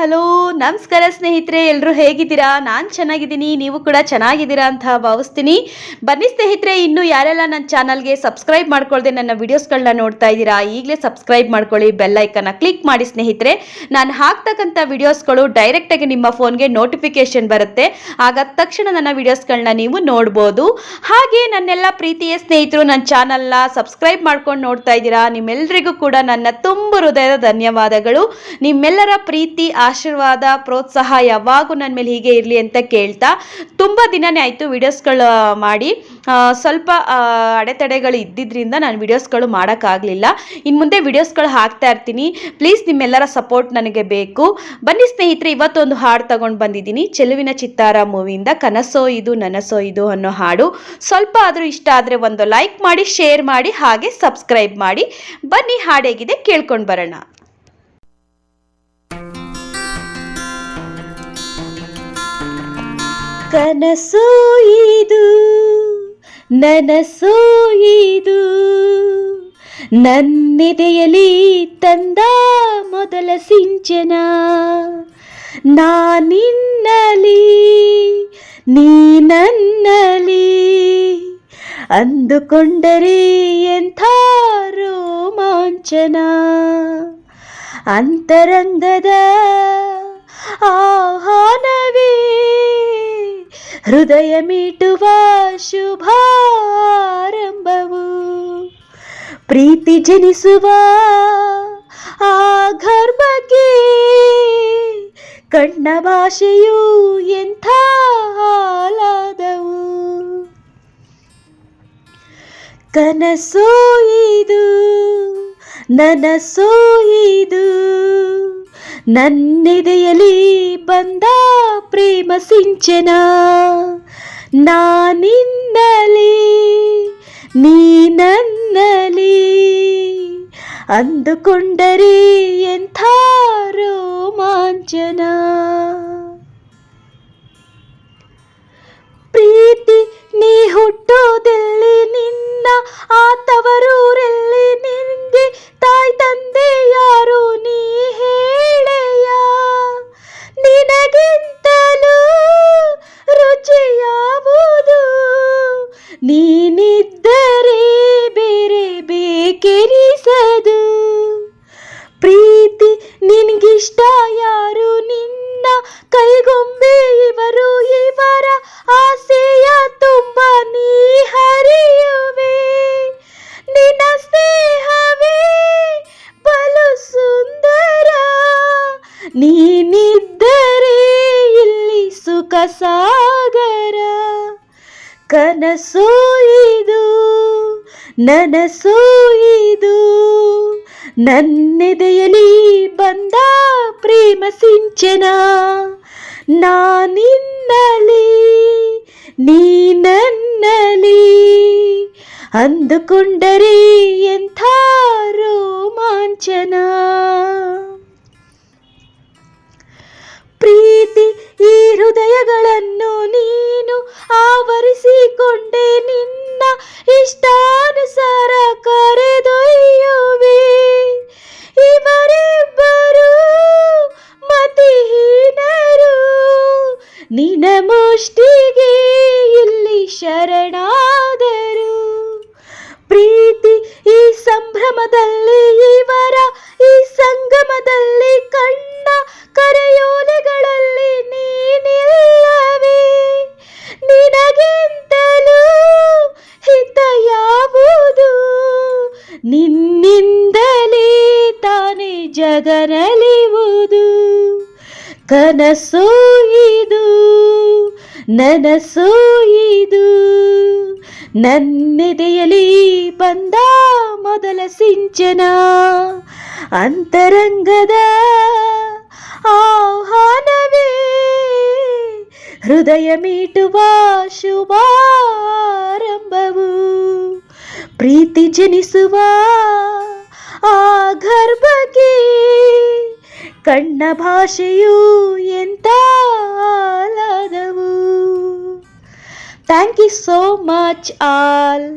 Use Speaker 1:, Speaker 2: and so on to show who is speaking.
Speaker 1: Hello ನಮಸ್ಕಾರ ಸ್ನೇಹಿತರೆ, ಎಲ್ಲರೂ ಹೇಗಿದ್ದೀರಾ? ನಾನು ಚೆನ್ನಾಗಿದ್ದೀನಿ, ನೀವು ಕೂಡ ಚೆನ್ನಾಗಿದ್ದೀರಾ ಅಂತ ಭಾವಿಸ್ತೀನಿ. ಬನ್ನಿ ಸ್ನೇಹಿತರೆ, ಇನ್ನು ಯಾರೆಲ್ಲ ನನ್ನ ಚಾನಲ್ಗೆ ಸಬ್ಸ್ಕ್ರೈಬ್ ಮಾಡ್ಕೊಳ್ದೆ ನನ್ನ ವಿಡಿಯೋಸ್ಗಳನ್ನ ನೋಡ್ತಾ ಇದ್ದೀರಾ, ಈಗಲೇ ಸಬ್ಸ್ಕ್ರೈಬ್ ಮಾಡ್ಕೊಳ್ಳಿ, ಬೆಲ್ ಐಕನ್ನ ಕ್ಲಿಕ್ ಮಾಡಿ ಸ್ನೇಹಿತರೆ. ನಾನು ಹಾಕ್ತಕ್ಕಂಥ ವಿಡಿಯೋಸ್ಗಳು ಡೈರೆಕ್ಟಾಗಿ ನಿಮ್ಮ ಫೋನ್ಗೆ ನೋಟಿಫಿಕೇಶನ್ ಬರುತ್ತೆ. ಆಗ ತಕ್ಷಣ ನನ್ನ ವಿಡಿಯೋಸ್ಗಳನ್ನ ನೀವು ನೋಡ್ಬೋದು. ಹಾಗೆ ನನ್ನೆಲ್ಲ ಪ್ರೀತಿಯ ಸ್ನೇಹಿತರು ನನ್ನ ಚಾನಲ್ನ ಸಬ್ಸ್ಕ್ರೈಬ್ ಮಾಡ್ಕೊಂಡು ನೋಡ್ತಾ ಇದ್ದೀರಾ, ನಿಮ್ಮೆಲ್ಲರಿಗೂ ಕೂಡ ನನ್ನ ತುಂಬ ಹೃದಯದ ಧನ್ಯವಾದಗಳು. ನಿಮ್ಮೆಲ್ಲರ ಪ್ರೀತಿ, ಆಶೀರ್ವಾದ, ಪ್ರೋತ್ಸಾಹ ಯಾವಾಗೂ ನನ್ನ ಮೇಲೆ ಹೀಗೆ ಇರಲಿ ಅಂತ ಕೇಳ್ತಾ, ತುಂಬ ದಿನನೇ ಆಯಿತು ವಿಡಿಯೋಸ್ಗಳು ಮಾಡಿ. ಸ್ವಲ್ಪ ಅಡೆತಡೆಗಳು ಇದ್ದಿದ್ದರಿಂದ ನಾನು ವಿಡಿಯೋಸ್ಗಳು ಮಾಡೋಕ್ಕಾಗಲಿಲ್ಲ. ಇನ್ನು ಮುಂದೆ ವಿಡಿಯೋಸ್ಗಳು ಹಾಕ್ತಾ ಇರ್ತೀನಿ. ಪ್ಲೀಸ್ ನಿಮ್ಮೆಲ್ಲರ ಸಪೋರ್ಟ್ ನನಗೆ ಬೇಕು. ಬನ್ನಿ ಸ್ನೇಹಿತರೆ, ಇವತ್ತೊಂದು ಹಾಡು ತಗೊಂಡು ಬಂದಿದ್ದೀನಿ. ಚೆಲುವಿನ ಚಿತ್ತಾರ ಮೂವಿಯಿಂದ ಕನಸೋ ಇದು ನನಸೋ ಇದು ಅನ್ನೋ ಹಾಡು. ಸ್ವಲ್ಪ ಆದರೂ ಇಷ್ಟ ಆದರೆ ಒಂದು ಲೈಕ್ ಮಾಡಿ, ಶೇರ್ ಮಾಡಿ, ಹಾಗೆ ಸಬ್ಸ್ಕ್ರೈಬ್ ಮಾಡಿ. ಬನ್ನಿ ಹಾಡೇಗಿದೆ ಕೇಳ್ಕೊಂಡು ಬರೋಣ. ಕನಸೋ ಇದು ನನಸೋ ಇದು, ನನ್ನೆದೆಯಲಿ ತಂದ ಮೊದಲ ಸಿಂಚನ, ನಾನಿನ್ನಲಿ ನೀ ನನ್ನಲಿ, ಅಂದುಕೊಂಡರೆ ಎಂಥ ರೋಮಾಂಚನ, ಅಂತರಂಗದ ಆಹ್ವಾನವೇ ಹೃದಯ ಮೀಟುವ ಶುಭಾರಂಭವು, ಪ್ರೀತಿ ಜನಿಸುವ ಆ ಗರ್ಭಕ್ಕೆ ಕಣ್ಣ ಭಾಷೆಯು ಎಂಥ ಆಹ್ಲಾದವು. ಕನಸೋ ಇದು ನನಸೋ ಇದು, ನನ್ನೆದೆಯಲಿ ಬಂದ ಪ್ರೇಮ ಸಿಂಚನ, ನಾನಿನ್ನಲಿ ನೀ ನನ್ನಲಿ, ಅಂದುಕೊಂಡರೆ ಎಂಥ ರೋಮಾಂಚನ. ಪ್ರೀತಿ ನೀ ಹುಟ್ಟೋದೆಲ್ಲಿ, ನಿನ್ನ ಆ ತವರೂರೆಲ್ಲಿ, ನಿನ್ಗೆ ತಾಯಿ ತಂದೆ ಯಾರು ನೀ ಹೇಳೆಯ, ನಿನಗಿಂತಲೂ ರುಚಿ ಯಾವುದು, ನೀನಿದ್ದರೆ ಬೇರೆ ಬೇಕೆನಿಸದು. ಪ್ರೀತಿ ನಿನ್ಗಿಷ್ಟ ಯಾರು, ನಿನ್ನ ಕೈಗೊಂಬೆ ಇವರು, ಇವರ ಆಸೆಯ ತುಂಬ ನೀ ಹರಿಯುವೆ, ನಿನ್ನ ಸ್ನೇಹವೇ ಬಲು ಸುಂದರ, ನೀನಿದ್ದರೆ ಇಲ್ಲಿ ಸುಖ ಸಾಗರ. ಕನಸೋ ಇದು ನನಸೋ ಇದು, ನನ್ನೆದೆಯಲಿ ಬಂದ ಪ್ರೇಮ ಸಿಂಚನ, ನಾನಿನ್ನಲಿ ನೀ ನನ್ನಲಿ, ಅಂದುಕೊಂಡರೆ ಎಂಥ ರೋಮಾಂಚನ. ಪ್ರೀತಿ ಈ ಹೃದಯಗಳನ್ನು ನೀನು ಆವರಿಸಿಕೊಂಡೆ, ನಿನ್ನ ಇಷ್ಟಾನುಸಾರ ಕರೆದೊಯ್ಯುವೆ, ಇವರಿಬ್ಬರು ಮತಿಹೀನರು, ನಿನ್ನ ಮುಷ್ಟಿಗೆ ಇಲ್ಲಿ ಶರಣಾದರು. ಪ್ರೀತಿ ಈ ಸಂಭ್ರಮದಲ್ಲಿ, ಇವರ ಈ ಸಂಗಮದಲ್ಲಿ, ಕಣ್ಣ ಕರೆಯೋಲೆಗಳಲ್ಲಿ ನೀನಿಲ್ಲವೇ, ನಿನಗಿಂತಲೂ ಹಿತ ಯಾವುದು, ನಿನ್ನಿಂದಲೇ ತಾನೇ ಜಗನಲಿಯುವುದು. ಕನಸೋ ಇದು ನನಸೋ ಇದು, ನನ್ನೆದೆಯಲಿ ಬಂದ ಮೊದಲ ಸಿಂಚನ, ಅಂತರಂಗದ ಆಹ್ವಾನವೇ ಹೃದಯ ಮೀಟುವ ಶುಭಾರಂಭವು, ಪ್ರೀತಿ ಜನಿಸುವ ಆ ಗರ್ಭಕ್ಕೆ ಕಣ್ಣ ಭಾಷೆಯು ಎಂಥ ಆಹ್ಲಾದವು. Thank you so much all.